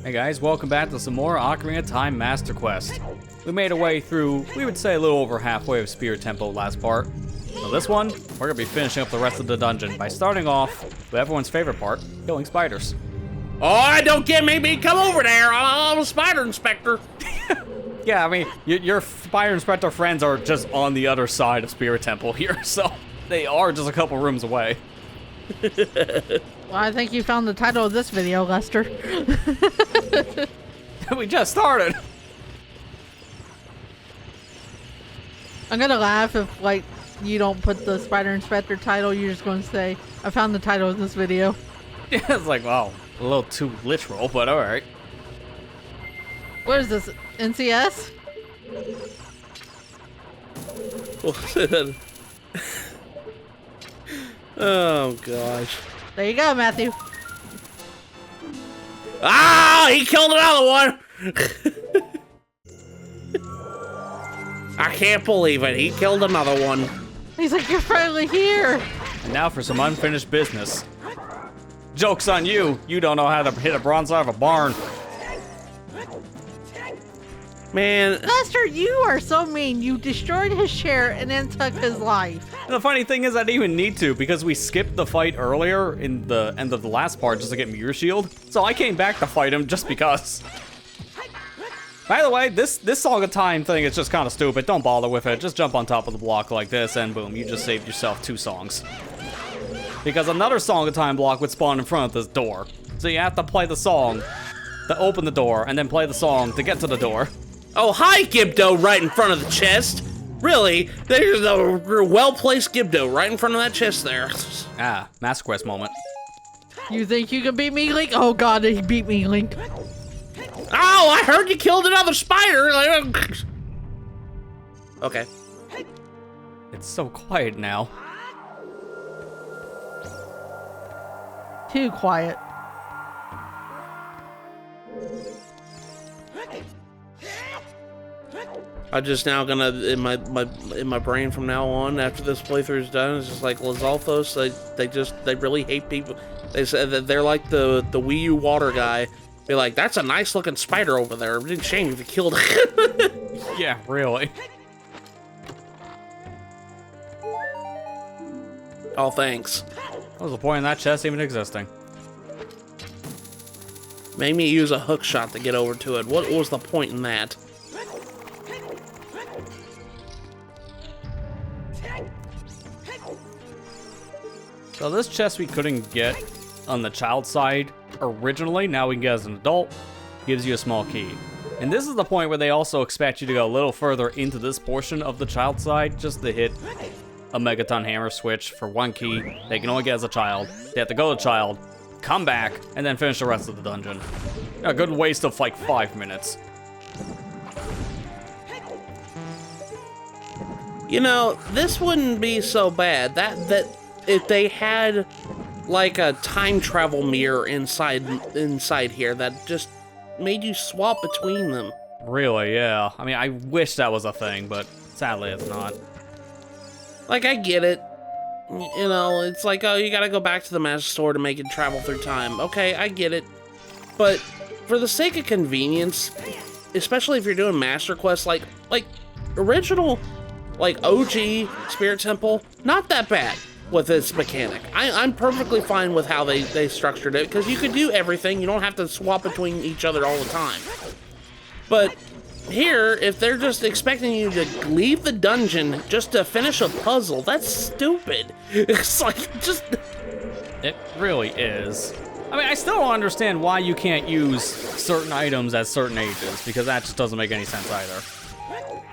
Hey guys, welcome back to some more Ocarina of Time Master Quest. We made our way through, we would say a little over halfway of Spirit Temple last part. So this one, we're gonna be finishing up the rest of the dungeon by starting off with everyone's favorite part, killing spiders. Oh, don't get me come over there, I'm a spider inspector. Yeah, I mean, your spider inspector friends are just on the other side of Spirit Temple here, so they are just a couple rooms away. Well, I think you found the title of this video, Lester. We just started. I'm gonna laugh if, like, you don't put the Spider Inspector title. You're just gonna say, I found the title of this video. Yeah, it's like, wow, a little too literal, but alright. What is this, NCS? Oh, gosh. There you go, Matthew. Ah, he killed another one. I can't believe it. He killed another one. He's like, you're finally here. And now for some unfinished business. Joke's on you. You don't know how to hit a bronze out of a barn. Man. Lester, you are so mean. You destroyed his chair and then took his life. And the funny thing is I didn't even need to because we skipped the fight earlier in the end of the last part just to get Mirror Shield. So I came back to fight him just because. By the way, this Song of Time thing is just kind of stupid. Don't bother with it. Just jump on top of the block like this and boom, you just saved yourself 2 songs. Because another Song of Time block would spawn in front of this door. So you have to play the song to open the door and then play the song to get to the door. Oh, hi, Gibdo, right in front of the chest. Really? There's a well-placed Gibdo right in front of that chest there. Ah, Master Quest moment. You think you can beat me, Link? Oh god, he beat me, Link. Oh, I heard you killed another spider. Okay. It's so quiet now. Too quiet. I'm just now gonna in my brain from now on after this playthrough is done. It's just like Lizalthos. They really hate people. They said that they're like the Wii U water guy. Be like, that's a nice looking spider over there. It's a shame if you killed it. Yeah, really. Oh, thanks. What was the point in that chest even existing? Made me use a hook shot to get over to it. What was the point in that? So this chest we couldn't get on the child side originally, now we can get as an adult, gives you a small key. And this is the point where they also expect you to go a little further into this portion of the child side just to hit a Megaton Hammer switch for 1 key. They can only get as a child. They have to go to child, come back, and then finish the rest of the dungeon. A good waste of like 5 minutes. You know, this wouldn't be so bad. That if they had like a time travel mirror inside here that just made you swap between them. Really, yeah. I mean, I wish that was a thing, but sadly it's not. Like, I get it. You know, it's like, oh, you gotta go back to the Master Sword to make it travel through time. Okay, I get it. But for the sake of convenience, especially if you're doing Master Quests, like original, like OG Spirit Temple, not that bad with this mechanic. I'm perfectly fine with how they structured it, because you could do everything. You don't have to swap between each other all the time. But here, if they're just expecting you to leave the dungeon just to finish a puzzle, that's stupid. It's like, just... It really is. I mean, I still don't understand why you can't use certain items at certain ages, because that just doesn't make any sense either.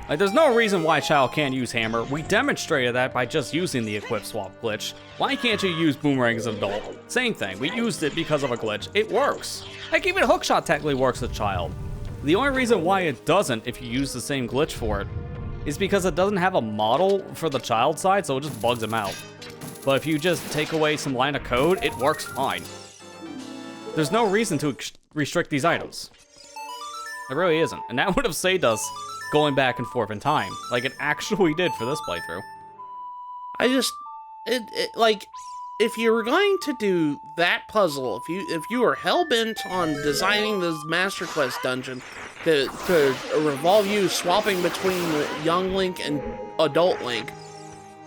Like, there's no reason why a child can't use hammer. We demonstrated that by just using the equip swap glitch. Why can't you use boomerang as an adult? Same thing, we used it because of a glitch. It works. Heck, even hookshot technically works as a child. The only reason why it doesn't, if you use the same glitch for it, is because it doesn't have a model for the child side, so it just bugs them out. But if you just take away some line of code, it works fine. There's no reason to restrict these items. There really isn't, and that would have saved us going back and forth in time, like it actually did for this playthrough. I just, like, if you were going to do that puzzle, if you were hell-bent on designing this Master Quest dungeon to revolve you swapping between young Link and adult Link,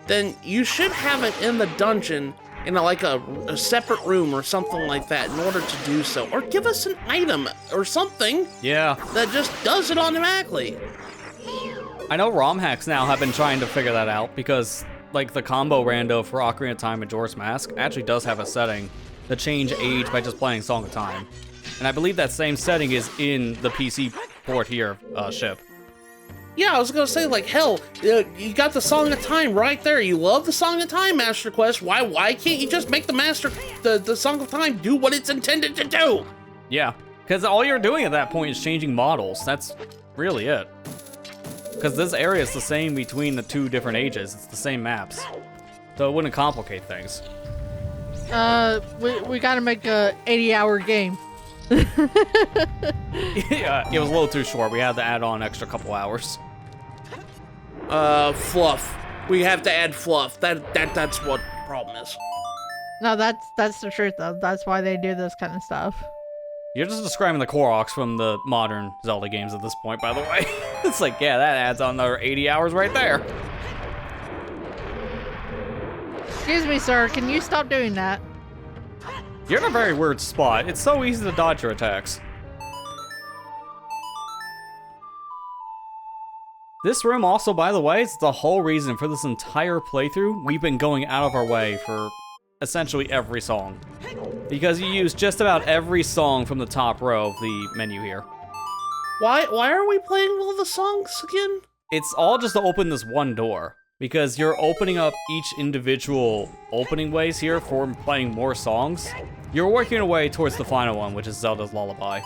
then you should have it in the dungeon in a separate room or something like that in order to do so. Or give us an item or something that just does it automatically. I know ROM hacks now have been trying to figure that out because, like, the combo rando for Ocarina of Time and Majora's Mask actually does have a setting to change age by just playing Song of Time. And I believe that same setting is in the PC port here, ship. Yeah, I was gonna say, like, hell, you got the Song of Time right there. You love the Song of Time Master Quest. Why can't you just make the Song of Time do what it's intended to do? Yeah, because all you're doing at that point is changing models. That's really it. Because this area is the same between the two different ages. It's the same maps. So it wouldn't complicate things. We gotta make a 80-hour game. Yeah, it was a little too short. We had to add on an extra couple hours. Fluff. We have to add fluff. That's what the problem is. No, that's the truth, though. That's why they do this kind of stuff. You're just describing the Koroks from the modern Zelda games at this point, by the way. It's like, yeah, that adds on another 80 hours right there. Excuse me, sir. Can you stop doing that? You're in a very weird spot. It's so easy to dodge your attacks. This room also, by the way, is the whole reason for this entire playthrough. We've been going out of our way for essentially every song. Because you use just about every song from the top row of the menu here. Why are we playing all the songs again? It's all just to open this one door. Because you're opening up each individual opening ways here for playing more songs. You're working your way towards the final one, which is Zelda's Lullaby.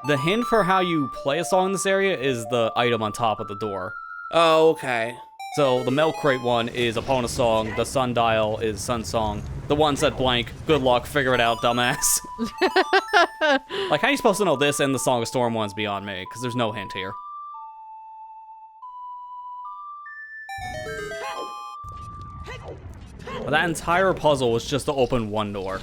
The hint for how you play a song in this area is the item on top of the door. Oh, okay. So the Milk Crate one is Epona Song, the Sundial is Sun Song, the one set blank, good luck, figure it out, dumbass. Like, how are you supposed to know this and the Song of Storm one's beyond me? Because there's no hint here. But that entire puzzle was just to open one door.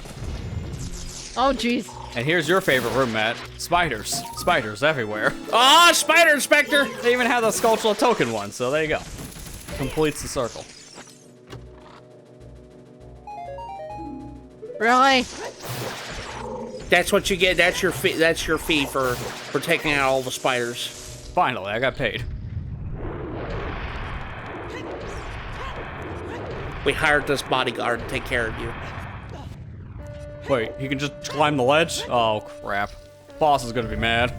Oh, jeez. And here's your favorite room, Matt. Spiders. Spiders everywhere. Ah, Spider Inspector! They even have the Sculptural Token one, so there you go. Completes the circle. Really? That's what you get. That's your fee. That's your fee for taking out all the spiders. Finally, I got paid. We hired this bodyguard to take care of you. Wait, he can just climb the ledge? Oh, crap. Boss is gonna be mad.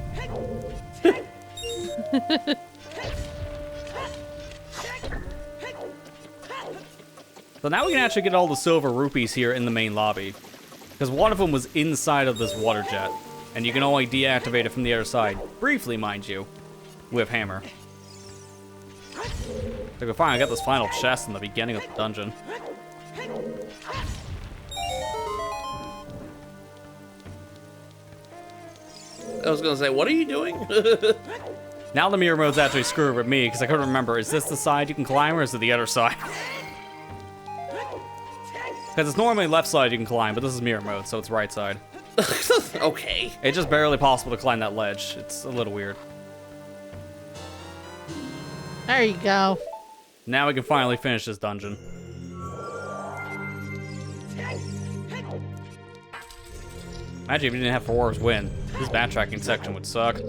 So now we can actually get all the silver rupees here in the main lobby. Because one of them was inside of this water jet. And you can only deactivate it from the other side. Briefly, mind you. With hammer. So fine, I got this final chest in the beginning of the dungeon. I was gonna say, what are you doing? Now the mirror mode's actually screwed with me because I couldn't remember, is this the side you can climb or is it the other side? Because it's normally left side you can climb, but this is mirror mode, so it's right side. Okay. It's just barely possible to climb that ledge. It's a little weird. There you go. Now we can finally finish this dungeon. Imagine if you didn't have Four's win. This backtracking section would suck.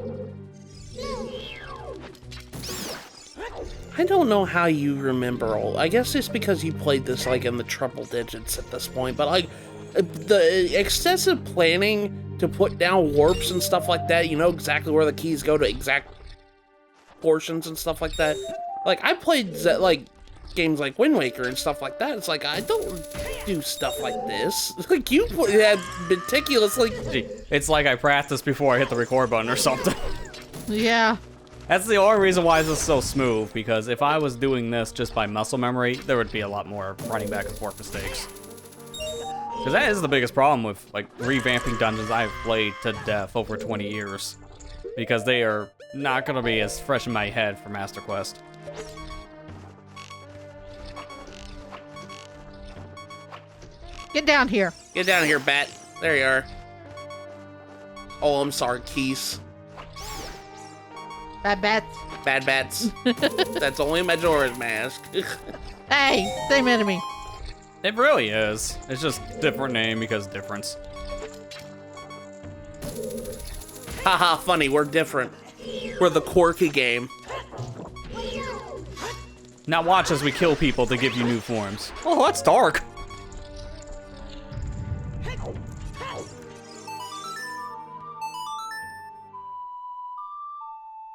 I don't know how you remember all. I guess it's because you played this like in the triple digits at this point, but like the excessive planning to put down warps and stuff like that, you know exactly where the keys go to exact portions and stuff like that. Like I played like games like Wind Waker and stuff like that. It's like I don't do stuff like this. Like you had meticulously. It's like I practiced before I hit the record button or something. Yeah. That's the only reason why this is so smooth, because if I was doing this just by muscle memory, there would be a lot more running back and forth mistakes. Because that is the biggest problem with, like, revamping dungeons I've played to death over 20 years. Because they are not going to be as fresh in my head for Master Quest. Get down here. Get down here, bat. There you are. Oh, I'm sorry, Keys. Bad bats. Bad bats. That's only Majora's Mask. Hey, same enemy. It really is. It's just different name because difference. Haha, funny, we're different. We're the quirky game. Now watch as we kill people to give you new forms. Oh, that's dark.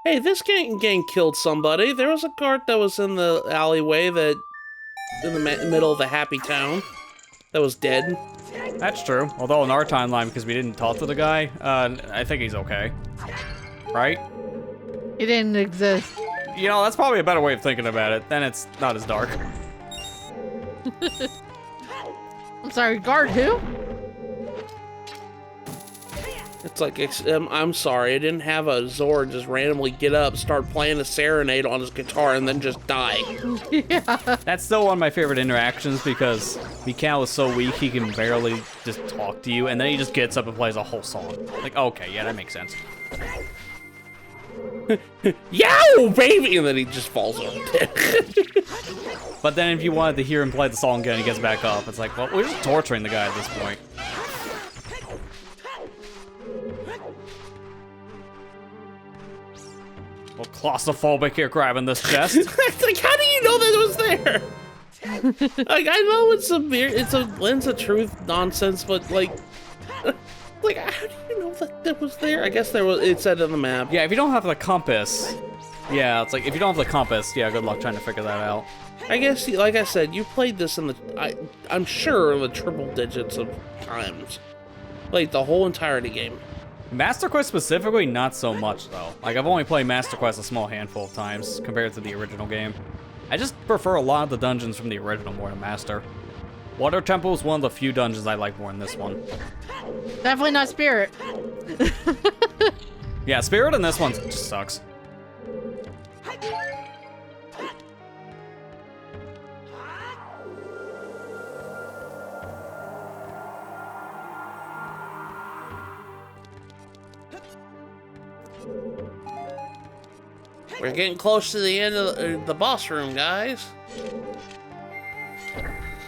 Hey, this gang killed somebody. There was a cart that was in the alleyway that, in the middle of the happy town, that was dead. That's true. Although in our timeline, because we didn't talk to the guy, I think he's okay. Right? He didn't exist. You know, that's probably a better way of thinking about it. Then it's not as dark. I'm sorry, guard who? It's like, I'm sorry, I didn't have a Zord just randomly get up, start playing a serenade on his guitar, and then just die. Yeah. That's still one of my favorite interactions because Mikhail is so weak he can barely just talk to you, and then he just gets up and plays a whole song. Like, okay, yeah, that makes sense. Yow, baby! And then he just falls over. But then if you wanted to hear him play the song again, he gets back up. It's like, well, we're just torturing the guy at this point. Well, claustrophobic here grabbing this chest. Like, how do you know that it was there? Like, I know it's a lens of truth nonsense, but like, how do you know that it was there? I guess there was. It said on the map. Yeah, if you don't have the compass, yeah, it's like if you don't have the compass, yeah, good luck trying to figure that out. I guess, like I said, you played this in I'm sure the triple digits of times. Like the whole entirety game. Master Quest specifically, not so much though. Like I've only played Master Quest a small handful of times compared to the original game. I just prefer a lot of the dungeons from the original more to Master. Water Temple is one of the few dungeons I like more than this one. Definitely not Spirit. Yeah, Spirit in this one just sucks. We're getting close to the end of the boss room, guys.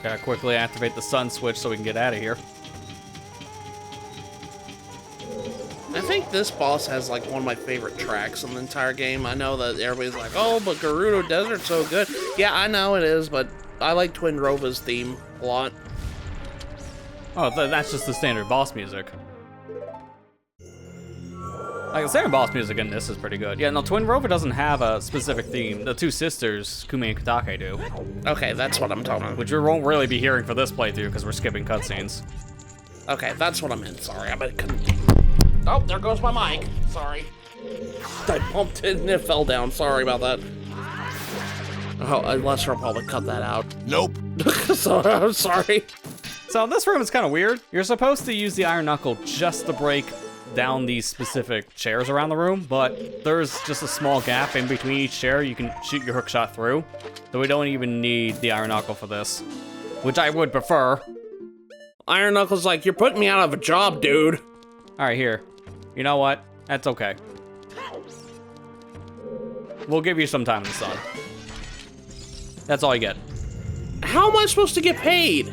Gotta quickly activate the sun switch so we can get out of here. I think this boss has like one of my favorite tracks in the entire game. I know that everybody's like, oh, but Gerudo Desert's so good. Yeah, I know it is, but I like Twin Rova's theme a lot. Oh, that's just the standard boss music. Like, the standard boss music in this is pretty good. Yeah, no, Twin Rover doesn't have a specific theme. The two sisters, Kumi and Katake, do. Okay, that's what I'm talking about. Which we won't really be hearing for this playthrough because we're skipping cutscenes. Okay, that's what I meant. Sorry, I couldn't. Oh, there goes my mic. Sorry. I bumped it and it fell down. Sorry about that. Oh, unless I'll probably cut that out. Nope. Sorry, I'm sorry. So this room is kind of weird. You're supposed to use the Iron Knuckle just to break down these specific chairs around the room, but there's just a small gap in between each chair you can shoot your hook shot through, so we don't even need the Iron Knuckle for this, which I would prefer. Iron Knuckle's like, you're putting me out of a job, dude. All right, here. You know what? That's okay. We'll give you some time in the sun. That's all you get. How am I supposed to get paid?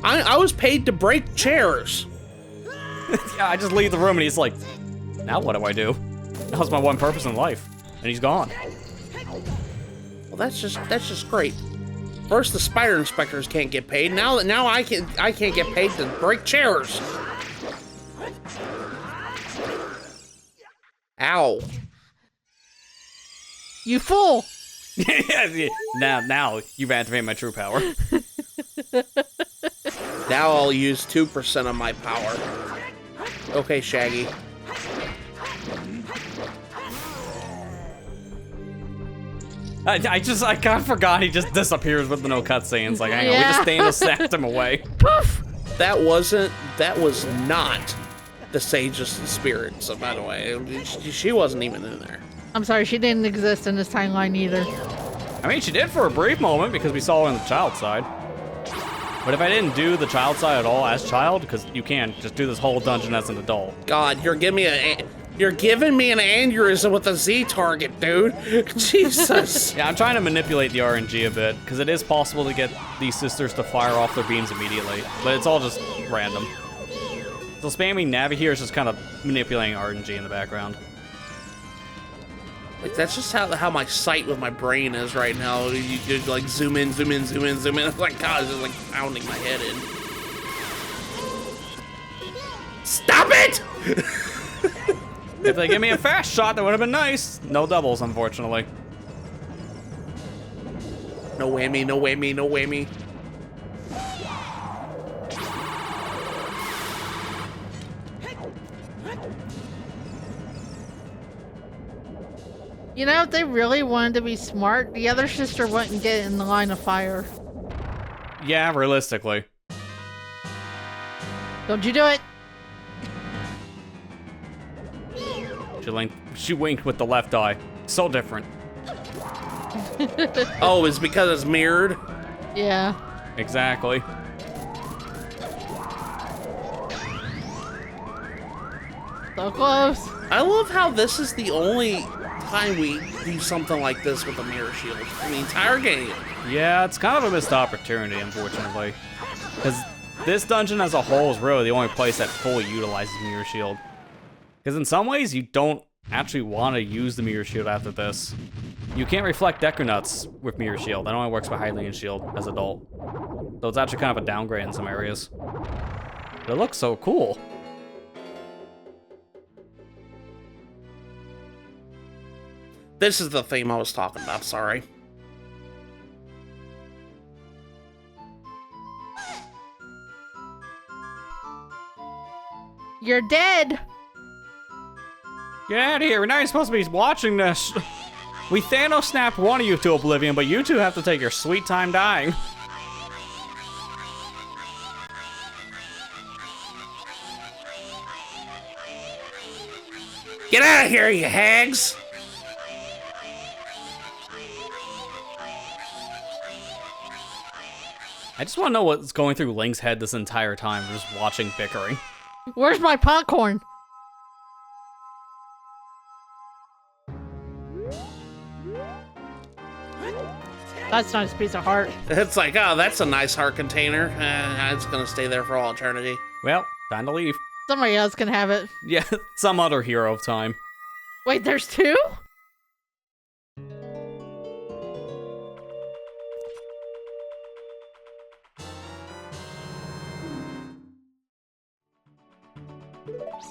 I was paid to break chairs. Yeah, I just leave the room and he's like, now what do I do? That was my one purpose in life. And he's gone. Well, that's just great. First, the spider inspectors can't get paid. Now I can't get paid to break chairs. Ow. You fool! Now you've activated my true power. Now I'll use 2% of my power. Okay, Shaggy. I kind of forgot he just disappears with no cutscenes. Like, hang on, we just Thanos snapped him away. Poof! That was not the Sage's spirit, so by the way. She wasn't even in there. I'm sorry, she didn't exist in this timeline either. I mean, she did for a brief moment because we saw her on the child side. But if I didn't do the child side at all as child, because you can't just do this whole dungeon as an adult. God, you're giving me an aneurysm with a Z target, dude. Jesus. Yeah, I'm trying to manipulate the RNG a bit, because it is possible to get these sisters to fire off their beams immediately, but it's all just random. So spamming Navi here is just kind of manipulating RNG in the background. Like, that's just how my sight with my brain is right now. You like zoom in, zoom in, zoom in, zoom in. Like, God, it's just like pounding my head in. Stop it! If they give me a fast shot, that would have been nice. No doubles, unfortunately. No whammy, no whammy, no whammy. You know, if they really wanted to be smart, the other sister wouldn't get in the line of fire. Yeah, realistically. Don't you do it? She winked with the left eye. So different. Oh, it's because it's mirrored? Yeah. Exactly. So close. I love how this is the only time we do something like this with a mirror shield in the entire game. Yeah, it's kind of a missed opportunity, unfortunately. Because this dungeon as a whole is really the only place that fully utilizes Mirror Shield. Because in some ways, you don't actually want to use the Mirror Shield after this. You can't reflect Decker Nuts with Mirror Shield. That only works with Hylian Shield as adult. So it's actually kind of a downgrade in some areas. But it looks so cool. This is the theme I was talking about, sorry. You're dead. Get out of here. We're not even supposed to be watching this. We Thanos snapped one of you to oblivion, but you two have to take your sweet time dying. Get out of here, you hags! I just want to know what's going through Link's head this entire time, just watching bickering. Where's my popcorn? That's a nice piece of heart. It's like, oh, that's a nice heart container. It's gonna stay there for all eternity. Well, time to leave. Somebody else can have it. Yeah, some other hero of time. Wait, there's two?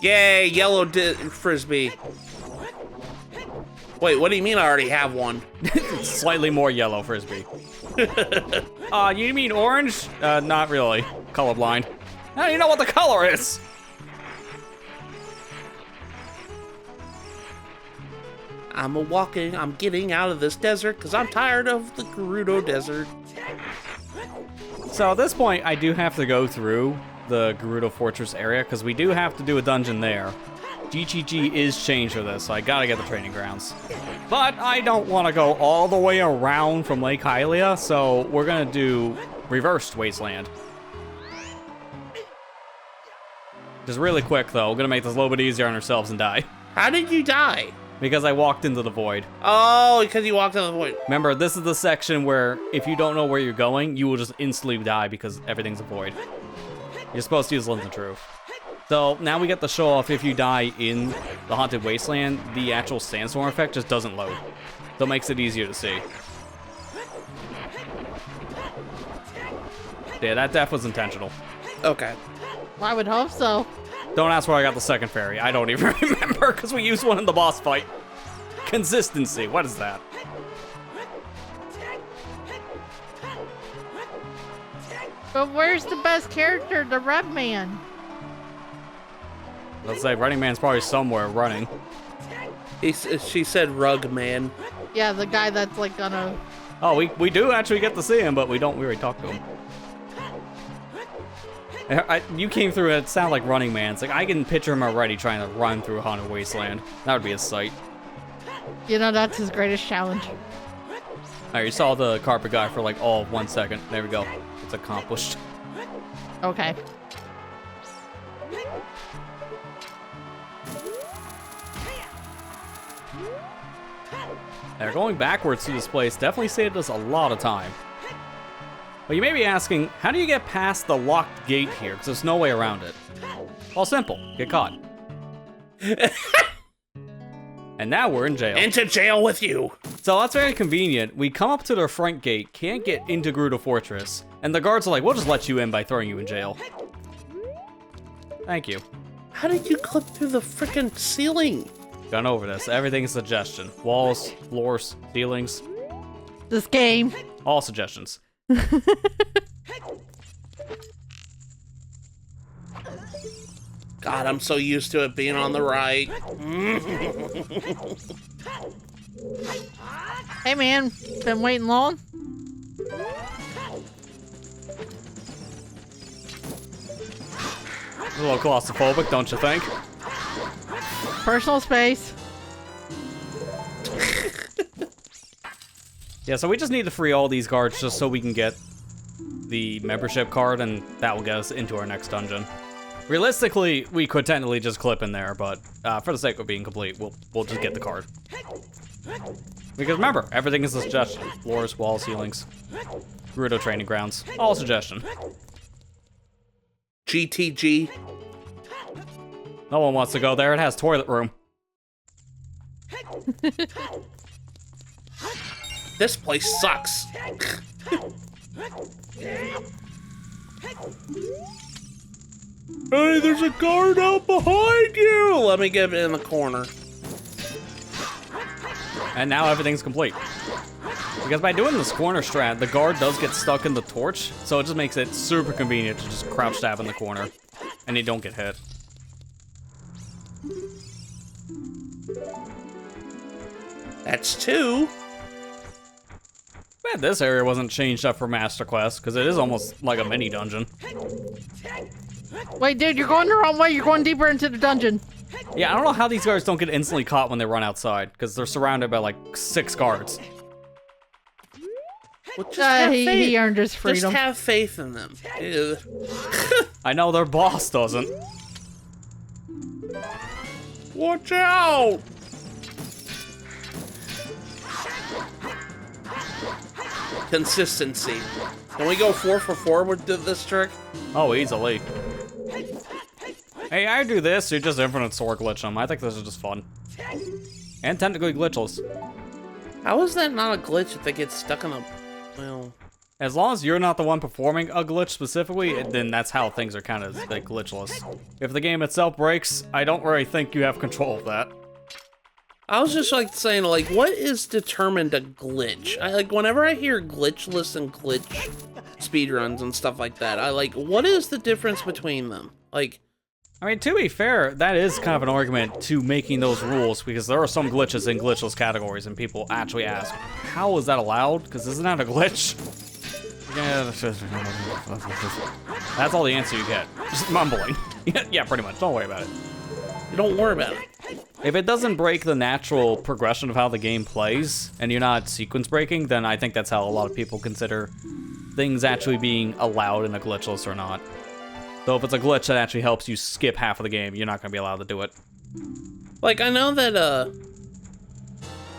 Yay, yellow frisbee. Wait, what do you mean I already have one? Slightly more yellow frisbee. You mean orange? Not really. Colorblind. How do you know what the color is? I'm getting out of this desert because I'm tired of the Gerudo Desert. So at this point, I do have to go through the Gerudo Fortress area because we do have to do a dungeon there. GGG is changed for this, so I gotta get the training grounds. But I don't want to go all the way around from Lake Hylia, so we're gonna do reversed Wasteland. Just really quick though, we're gonna make this a little bit easier on ourselves and die. How did you die? Because I walked into the void. Oh, because you walked into the void. Remember, this is the section where if you don't know where you're going, you will just instantly die because everything's a void. You're supposed to use Lens of Truth. So now we get the show off if you die in the Haunted Wasteland, the actual sandstorm effect just doesn't load. So it makes it easier to see. Yeah, that death was intentional. Okay. I would hope so. Don't ask where I got the second fairy. I don't even remember because we used one in the boss fight. Consistency, what is that? But where's the best character? The Red Man. Let's say Running Man's probably somewhere running. She said rug man. Yeah, the guy that's like gonna... Oh, we do actually get to see him, but we already talked to him. You came through it sounded like Running Man. It's like I can picture him already trying to run through Haunted Wasteland. That would be a sight. You know, that's his greatest challenge. Alright, you saw the carpet guy for like all of 1 second. There we go. It's accomplished. Okay. Now, going backwards through this place definitely saved us a lot of time. But you may be asking, how do you get past the locked gate here? Because there's no way around it. Well, simple. Get caught. And now we're in jail. Into jail with you. So that's very convenient. We come up to the front gate, can't get into Gerudo Fortress, and the guards are like, we'll just let you in by throwing you in jail. Thank you. How did you clip through the frickin' ceiling? Gone over this. Everything is suggestion. Walls, floors, ceilings. This game. All suggestions. God, I'm so used to it being on the right. Hey man, been waiting long? A little claustrophobic, don't you think? Personal space. Yeah, so we just need to free all these guards just so we can get the membership card, and that will get us into our next dungeon. Realistically, we could technically just clip in there, but for the sake of being complete, we'll just get the card. Because remember, everything is a suggestion. Floors, walls, ceilings, Gerudo training grounds, all suggestion. GTG. No one wants to go there. It has toilet room. This place sucks. Hey, there's a guard out behind you! Let me get in the corner. And now everything's complete. Because by doing this corner strat, the guard does get stuck in the torch, so it just makes it super convenient to just crouch stab in the corner, and you don't get hit. That's 2. Man, this area wasn't changed up for Master Quest, because it is almost like a mini dungeon. Wait, dude, you're going the wrong way. You're going deeper into the dungeon. Yeah, I don't know how these guards don't get instantly caught when they run outside, because they're surrounded by like 6 guards. Well, just have faith. He earned his freedom. Just have faith in them. I know their boss doesn't. Watch out! Consistency. Can we go 4 for 4 with this trick? Oh, easily. Hey, I do this, you just infinite sword glitch them. I think this is just fun. And technically glitchless. How is that not a glitch if they get stuck in a... Well... As long as you're not the one performing a glitch specifically, then that's how things are kind of like glitchless. If the game itself breaks, I don't really think you have control of that. I was just like saying, like, what is determined a glitch? Like, whenever I hear glitchless and glitch speedruns and stuff like that, I like, what is the difference between them? Like... I mean, to be fair, that is kind of an argument to making those rules, because there are some glitches in glitchless categories, and people actually ask, how is that allowed? Because isn't that a glitch? Yeah, that's all the answer you get. Just mumbling. Yeah, pretty much. Don't worry about it. Don't worry about it. If it doesn't break the natural progression of how the game plays, and you're not sequence breaking, then I think that's how a lot of people consider things actually being allowed in a glitchless or not. So if it's a glitch that actually helps you skip half of the game, you're not going to be allowed to do it. Like, I know that,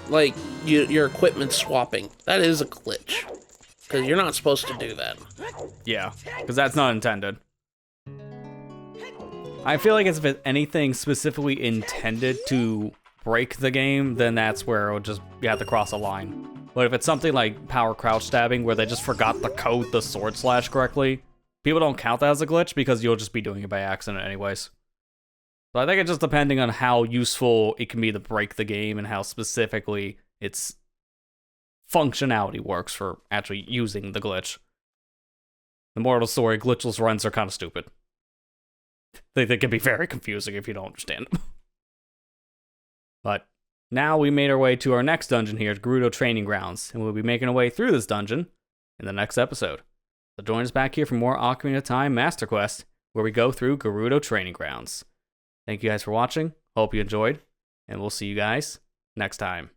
like, your equipment swapping, that is a glitch. Because you're not supposed to do that. Yeah, because that's not intended. I feel like if it's anything specifically intended to break the game, then that's where it'll just, you have to cross a line. But if it's something like power crouch stabbing, where they just forgot to code the sword slash correctly, people don't count that as a glitch because you'll just be doing it by accident anyways. So I think it's just depending on how useful it can be to break the game and how specifically its functionality works for actually using the glitch. The moral of the story, glitchless runs are kind of stupid. They can be very confusing if you don't understand them. But now we made our way to our next dungeon here at Gerudo Training Grounds, and we'll be making our way through this dungeon in the next episode. So join us back here for more Ocarina of Time Master Quest, where we go through Gerudo Training Grounds. Thank you guys for watching, hope you enjoyed, and we'll see you guys next time.